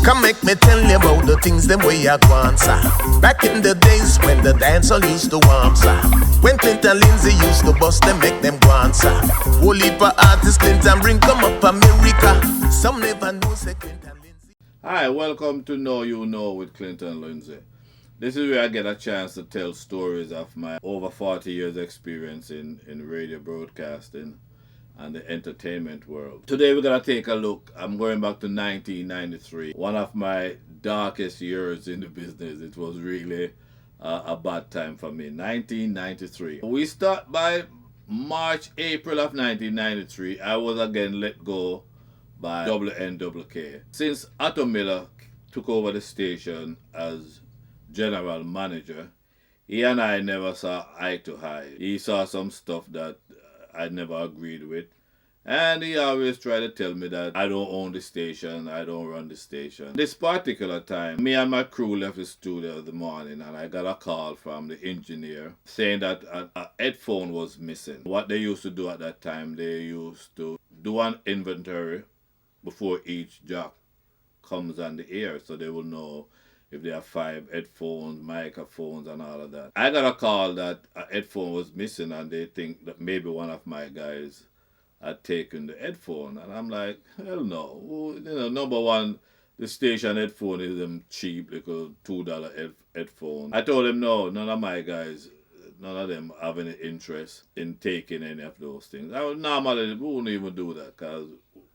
Come make me tell you about the things them way I want, sir. Back in the days when the dancer used to warm, sir. When Clinton Lindsay used to bust them, make them go on, sir. Whole heap of artists Clinton bring come up America. Some never know say Clinton Lindsay. Hi, welcome to Know You Know with Clinton Lindsay. This is where I get a chance to tell stories of my over 40 years experience in radio broadcasting and the entertainment world. Today we're going to take a look. I'm going back to 1993, one of my darkest years in the business. It was really a bad time for me. 1993. We start by March, April of 1993. I was again let go by WNWK. Since Otto Miller took over the station as general manager, he and I never saw eye to eye. He saw some stuff that I never agreed with, and he always tried to tell me that I don't own the station, I don't run the station. This particular time, me and my crew left the studio in the morning, and I got a call from the engineer saying that a headphone was missing. What they used to do at that time, they used to do an inventory before each jock comes on the air, so they will know if there are 5 headphones, microphones, and all of that. I got a call that a headphone was missing, and they think that maybe one of my guys had taken the headphone. And I'm like, hell no. You know, number one, the station headphone is them cheap, little $2 headphone. I told him, no, none of my guys, none of them have any interest in taking any of those things. I would normally wouldn't even do that, because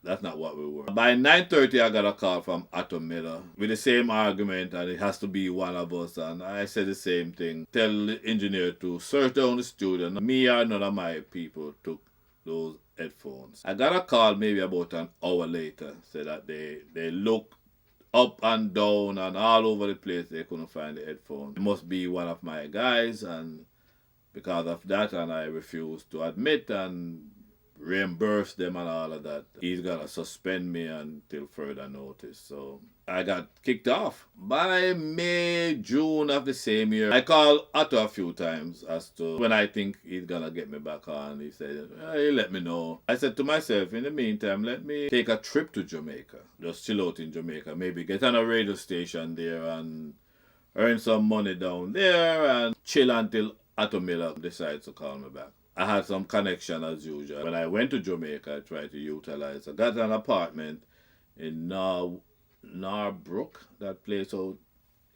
that's not what we were. By 9:30, I got a call from Otto Miller with the same argument, and it has to be one of us. And I said the same thing. Tell the engineer to search down the studio. Me or none of my people took those headphones. I got a call maybe about an hour later, said that they looked up and down and all over the place. They couldn't find the headphones. It must be one of my guys, and because of that, and I refused to admit and reimburse them and all of that, he's gonna suspend me until further notice. So I got kicked off. By May, June of the same year, I called Otto a few times as to when I think he's gonna get me back on. He said, he'll let me know. I said to myself, in the meantime, let me take a trip to Jamaica. Just chill out in Jamaica. Maybe get on a radio station there and earn some money down there and chill until Otto Miller decides to call me back. I had some connection as usual. When I went to Jamaica, I tried to utilize. I got an apartment in Narbrook, that place out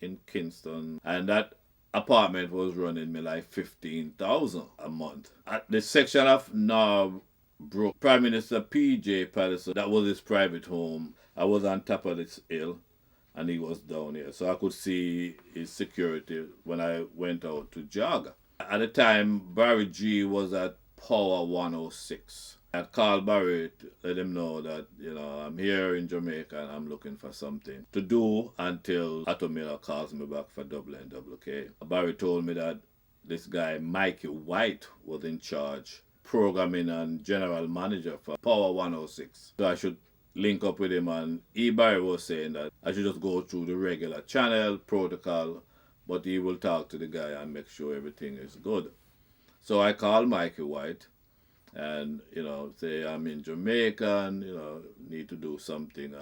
in Kingston, and that apartment was running me like $15,000 a month. At the section of Narbrook, Prime Minister P.J. Patterson, that was his private home. I was on top of this hill, and he was down here, so I could see his security when I went out to jog. At the time, Barry G was at Power 106. I called Barry to let him know that, I'm here in Jamaica and I'm looking for something to do until Otto Miller calls me back for WNWK. Barry told me that this guy, Mikey White, was in charge, programming and general manager for Power 106. So I should link up with him, and Barry was saying that I should just go through the regular channel protocol, but he will talk to the guy and make sure everything is good. So I called Mikey White and, say I'm in Jamaica and, need to do something.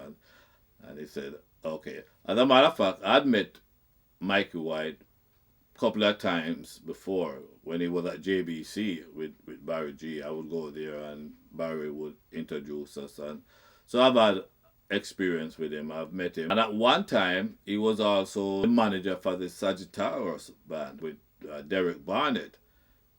And he said, okay. As a matter of fact, I'd met Mikey White a couple of times before when he was at JBC with Barry G. I would go there and Barry would introduce us. And so I've had experience with him. I've met him, and at one time he was also the manager for the Sagittarius band with Derek Barnett,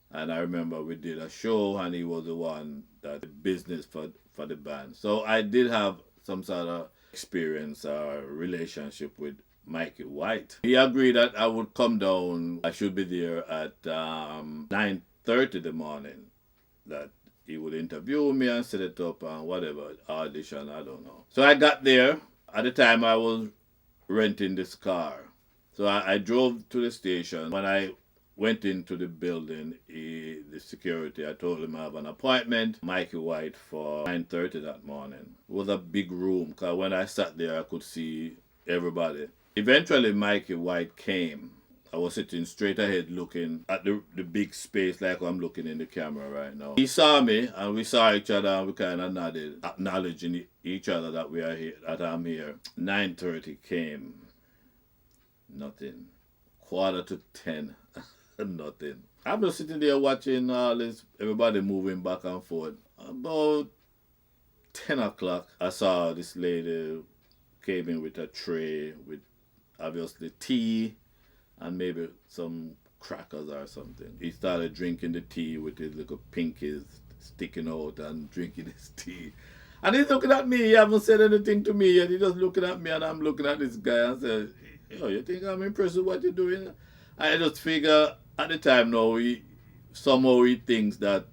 and I remember we did a show and he was the one that did business for the band. So I did have some sort of experience or relationship with Mikey White. He agreed that I would come down. I should be there at 9:30 in the morning, that he would interview me and set it up and whatever, audition, I don't know. So I got there. At the time, I was renting this car. So I drove to the station. When I went into the building, the security, I told him I have an appointment, Mikey White, for 9:30 that morning. It was a big room, because when I sat there, I could see everybody. Eventually, Mikey White came, I was sitting straight ahead looking at the big space like I'm looking in the camera right now. He saw me and we saw each other and we kind of nodded, acknowledging each other that we are here, that I'm here. 9:30 came. Nothing. 9:45, nothing. I'm just sitting there watching all this, everybody moving back and forth. About 10 o'clock, I saw this lady came in with a tray with obviously tea and maybe some crackers or something. He started drinking the tea with his little pinkies sticking out and drinking his tea. And he's looking at me. He haven't said anything to me yet. He's just looking at me and I'm looking at this guy and said, yo, you think I'm impressed with what you're doing? I just figure at the time now, somehow he thinks that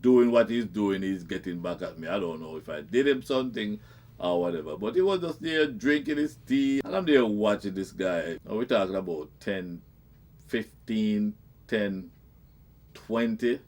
doing what he's doing, he's getting back at me. I don't know if I did him something or whatever. But he was just there drinking his tea. And I'm there watching this guy. And we're talking about 10, 15, 10, 20.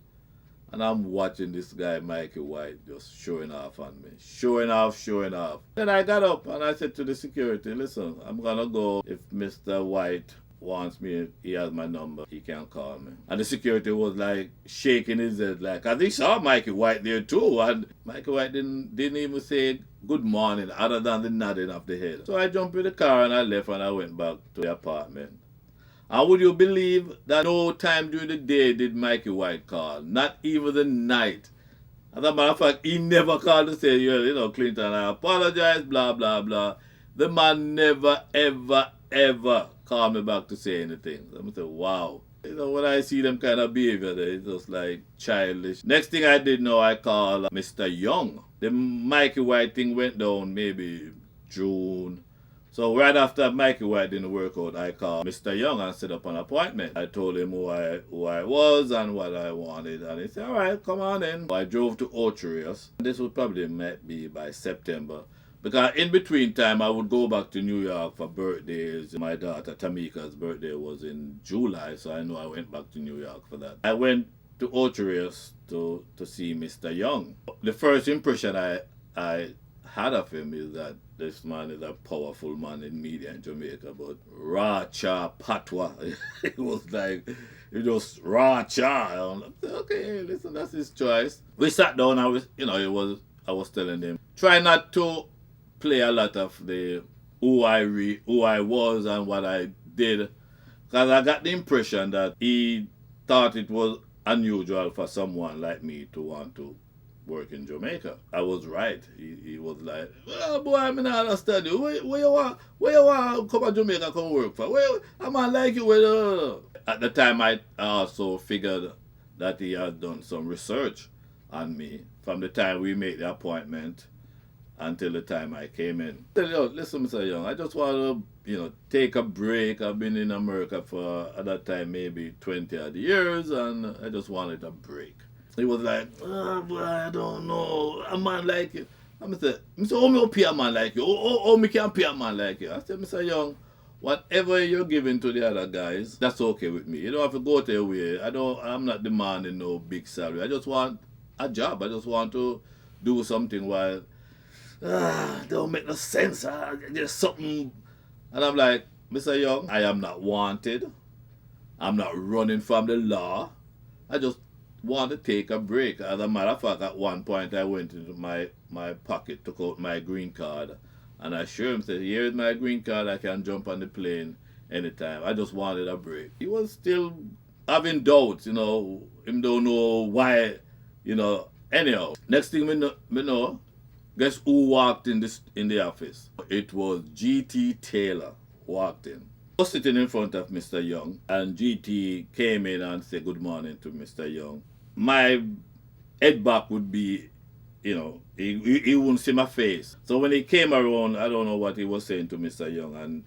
And I'm watching this guy, Mikey White, just showing off on me. Showing off. Then I got up and I said to the security, listen, I'm going to go. If Mr. White wants me, he has my number, he can call me. And the security was like shaking his head like, I think saw Mikey White there too. And Mikey White didn't even say good morning other than the nodding of the head. So I jumped in the car and I left and I went back to the apartment. And would you believe that no time during the day did Mikey White call? Not even the night. As a matter of fact, he never called to say, you know, Clinton, I apologize, blah, blah, blah. The man never, ever, ever called me back to say anything. So I'm saying, wow. You know, when I see them kind of behavior there, it's just like childish. Next thing I did know, I called Mr. Young. The Mikey White thing went down maybe June. So right after Mikey White didn't work out, I called Mr. Young and set up an appointment. I told him who I was and what I wanted. And he said, all right, come on in. I drove to Orcharius. This would probably might be by September. Because in between time, I would go back to New York for birthdays. My daughter Tamika's birthday was in July, so I know I went back to New York for that. I went to Orcharius to see Mr. Young. The first impression I had of him is that this man is a powerful man in media in Jamaica, but Racha Patwa. It was like, it was Racha. Okay, listen, that's his choice. We sat down and I was telling him, try not to play a lot of the who I was and what I did, because I got the impression that he thought it was unusual for someone like me to want to work in Jamaica. I was right. He was like, well, boy, I mean, I understand you. Where you want to come to Jamaica come work for? Where a man like you? At the time, I also figured that he had done some research on me from the time we made the appointment until the time I came in. I said, yo, listen, Mr. Young, I just want to, take a break. I've been in America for, at that time, maybe 20 odd years, and I just wanted a break. He was like, oh, boy, I don't know, a man like you. I said, how me pay a man like you? How me can pay a man like you? I said, Mr. Young, whatever you're giving to the other guys, that's okay with me. You don't have to go to your way. I'm not demanding no big salary. I just want a job. I just want to do something while don't make no sense. There's something. And I'm like, Mr. Young, I am not wanted. I'm not running from the law. I just want to take a break. As a matter of fact, at one point I went into my pocket, took out my green card, and I showed him, said, here's my green card, I can jump on the plane anytime. I just wanted a break. He was still having doubts, him don't know why, Anyhow, next thing we know, guess who walked in the office? It was G.T. Taylor walked in. I was sitting in front of Mr. Young, and G.T. came in and said good morning to Mr. Young. My head back would be, he wouldn't see my face. So when he came around, I don't know what he was saying to Mr. Young, and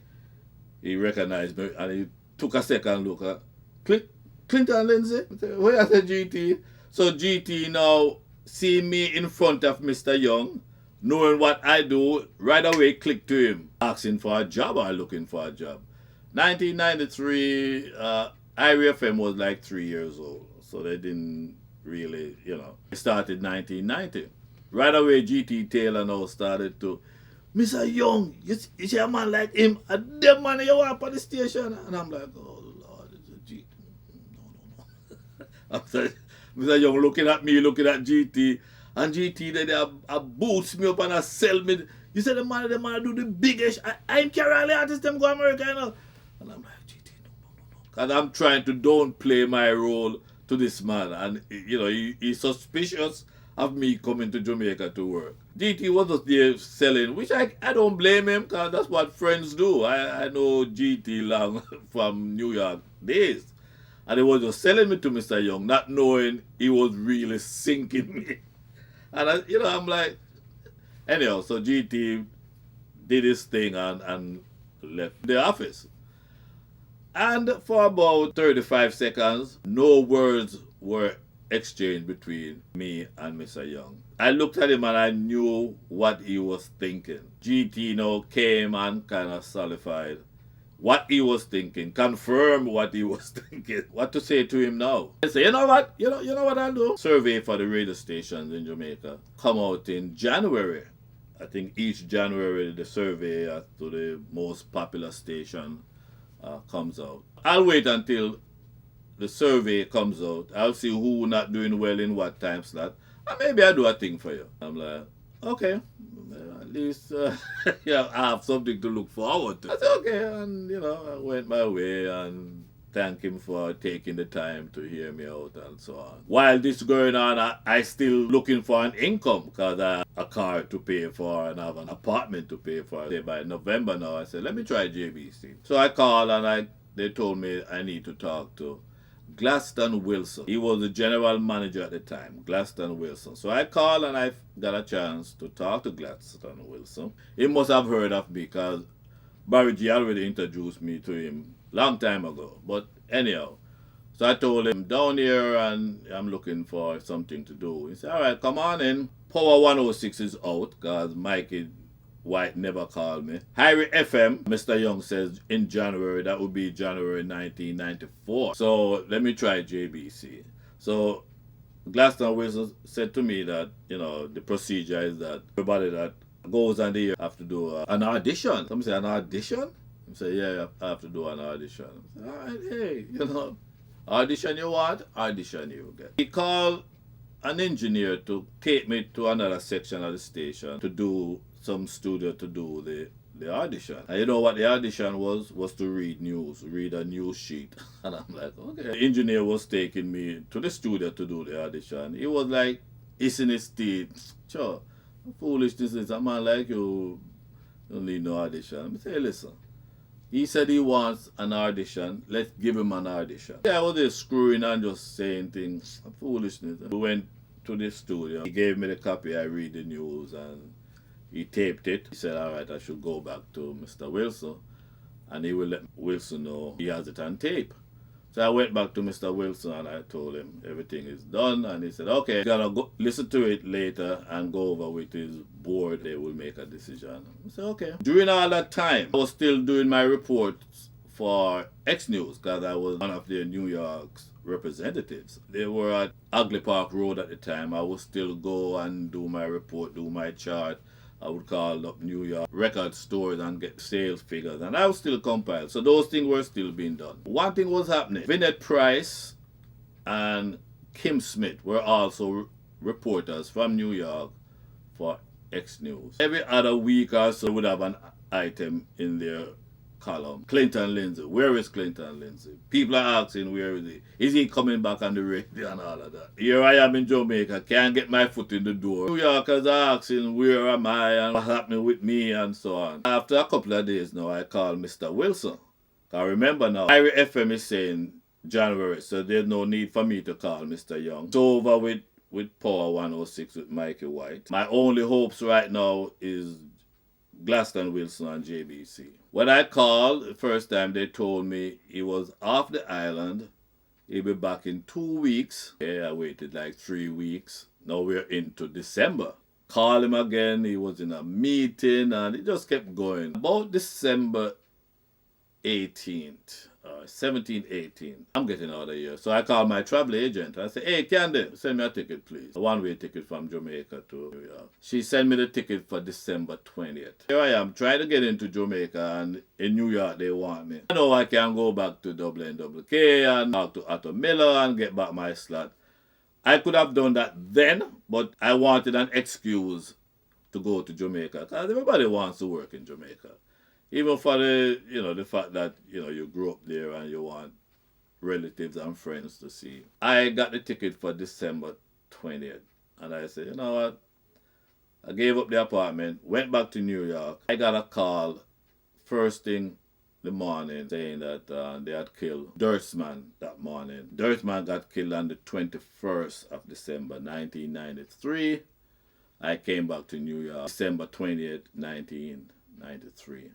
he recognized me, and he took a second look at Clinton Lindsay. Where I said G.T.? So G.T. now see me in front of Mr. Young, knowing what I do, right away click to him, asking for a job or looking for a job. 1993, Irie FM was like 3 years old, so they didn't really, It started 1990. Right away, G.T. Taylor now started to, Mr. Young, you see a man like him, a dead man you want on the station? And I'm like, oh After Mr. Young looking at me, looking at GT, and GT then they boost me up and I sell me. You said the man do the biggest. I ain't carry all the artists them go America, you know. And I'm like, GT, no. Because I'm trying to don't play my role to this man. And, you know, he's suspicious of me coming to Jamaica to work. GT was just there selling, which I don't blame him because that's what friends do. I know GT long from New York days. And he was just selling me to Mr. Young, not knowing he was really sinking me. And, I'm like, anyhow, so GT did his thing and left the office. And for about 35 seconds, no words were exchanged between me and Mr. Young. I looked at him and I knew what he was thinking. GT came and kind of solidified what he was thinking, confirmed what he was thinking. What to say to him now? I say, you know what? You know what I'll do? Survey for the radio stations in Jamaica come out in January. I think each January the survey to the most popular station comes out. I'll wait until the survey comes out. I'll see who not doing well in what time slot. And maybe I'll do a thing for you. I'm like, okay. At least I have something to look forward to. I said, okay. And, I went my way and thank him for taking the time to hear me out and so on. While this going on, I still looking for an income because I have a car to pay for and I have an apartment to pay for. By November now, I said, let me try JBC. So I called and they told me I need to talk to Glaston Wilson. He was the general manager at the time, Glaston Wilson. So I called and I got a chance to talk to Glaston Wilson. He must have heard of me because Barry G already introduced me to him long time ago. But anyhow, so I told him, down here and I'm looking for something to do. He said, all right, come on in. Power 106 is out because Mikey White never called me. Harry FM, Mr. Young says in January, that would be January 1994. So let me try JBC. So Glaston Wilson said to me that, the procedure is that everybody that goes on the air have to do an audition. Some say an audition? I say, yeah, I have to do an audition. I say, all right, hey, audition you want, audition you get. He called an engineer to take me to another section of the station to do some studio to do the audition. And you know what the audition was to read a news sheet. And I'm like, okay. The engineer was taking me to the studio to do the audition. He was like, hissing his teeth. Sure, foolishness is a man like you don't need no audition. I say, listen, he said he wants an audition. Let's give him an audition. Yeah, I was just screwing and just saying things. Foolishness. We went to the studio. He gave me the copy. I read the news and he taped it. He said, all right, I should go back to Mr. Wilson and he will let Wilson know he has it on tape. So I went back to Mr. Wilson and I told him everything is done. And he said, okay, he's going to go listen to it later and go over with his board. They will make a decision. I said, okay. During all that time, I was still doing my reports for X News because I was one of their New York's representatives. They were at Ugly Park Road at the time. I would still go and do my report, do my chart. I would call up New York record stores and get sales figures. And I was still compiled. So those things were still being done. One thing was happening. Vinette Price and Kim Smith were also reporters from New York for X News. Every other week or so would have an item in their column. Clinton Lindsay. Where is Clinton Lindsay? People are asking, where is he? Is he coming back on the radio and all of that? Here I am in Jamaica. Can't get my foot in the door. New Yorkers are asking, where am I and what's happening with me and so on. After a couple of days now, I called Mr. Wilson. I remember now, Harry FM is saying January, so there's no need for me to call Mr. Young. It's over with Power 106 with Mikey White. My only hopes right now is Glaston Wilson and JBC. When I called, the first time they told me he was off the island. He'll be back in 2 weeks. Yeah, I waited like 3 weeks. Now we're into December. Call him again. He was in a meeting and it just kept going. About December 18th, 17, 18. I'm getting out of here. So I called my travel agent. I said, hey, Candy, send me a ticket, please. A one-way ticket from Jamaica to New York. She sent me the ticket for December 20th. Here I am, trying to get into Jamaica, and in New York, they want me. I know I can go back to Dublin WK and talk to Otto Miller and get back my slot. I could have done that then, but I wanted an excuse to go to Jamaica, because everybody wants to work in Jamaica. Even for the, the fact that, you grew up there and you want relatives and friends to see. I got the ticket for December 20th. And I said, you know what? I gave up the apartment, went back to New York. I got a call first thing the morning saying that they had killed Dirtsman that morning. Dirtsman got killed on the 21st of December, 1993. I came back to New York December 20th, 1993.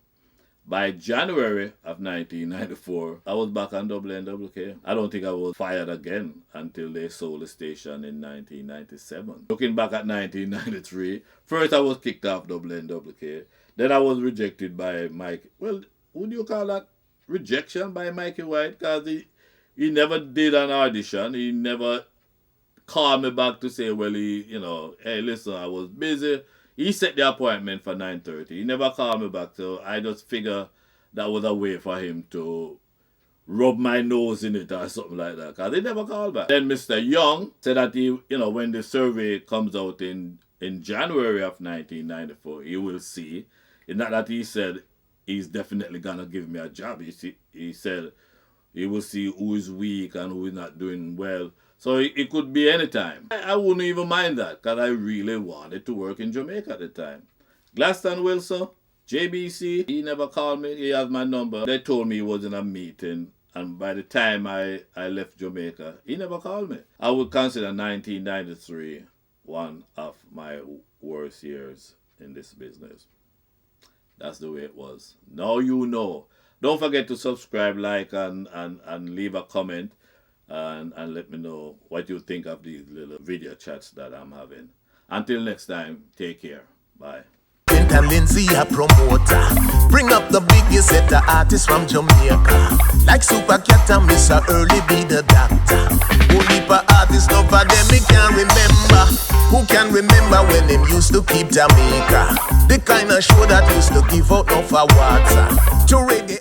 By January of 1994, I was back on WNWK. I don't think I was fired again until they sold the station in 1997. Looking back at 1993, first I was kicked off WNWK. Then I was rejected by Mike. Well, would you call that rejection by Mikey White? Because he never did an audition. He never called me back to say, well, hey, listen, I was busy. He set the appointment for 9:30. He never called me back, so I just figure that was a way for him to rub my nose in it or something like that, because he never called back. Then Mr. Young said that he, when the survey comes out in January of 1994, he will see. It's not that he said he's definitely going to give me a job. He said he will see who is weak and who is not doing well. So it could be any time. I wouldn't even mind that, because I really wanted to work in Jamaica at the time. Glaston Wilson, JBC, he never called me. He has my number. They told me he was in a meeting, and by the time I left Jamaica, he never called me. I would consider 1993 one of my worst years in this business. That's the way it was. Now you know. Don't forget to subscribe, like, and leave a comment. And let me know what you think of these little video chats that I'm having. Until next time, take care. Bye. And Lindsay a promoter. Bring up the biggest set of artists from Jamaica. Like Super Cat and Mr. Early be the doctor. Only for artists, no for them me can't remember. Who can remember when them used to keep Jamaica? The kind of show that used to give out no for water. To reggae.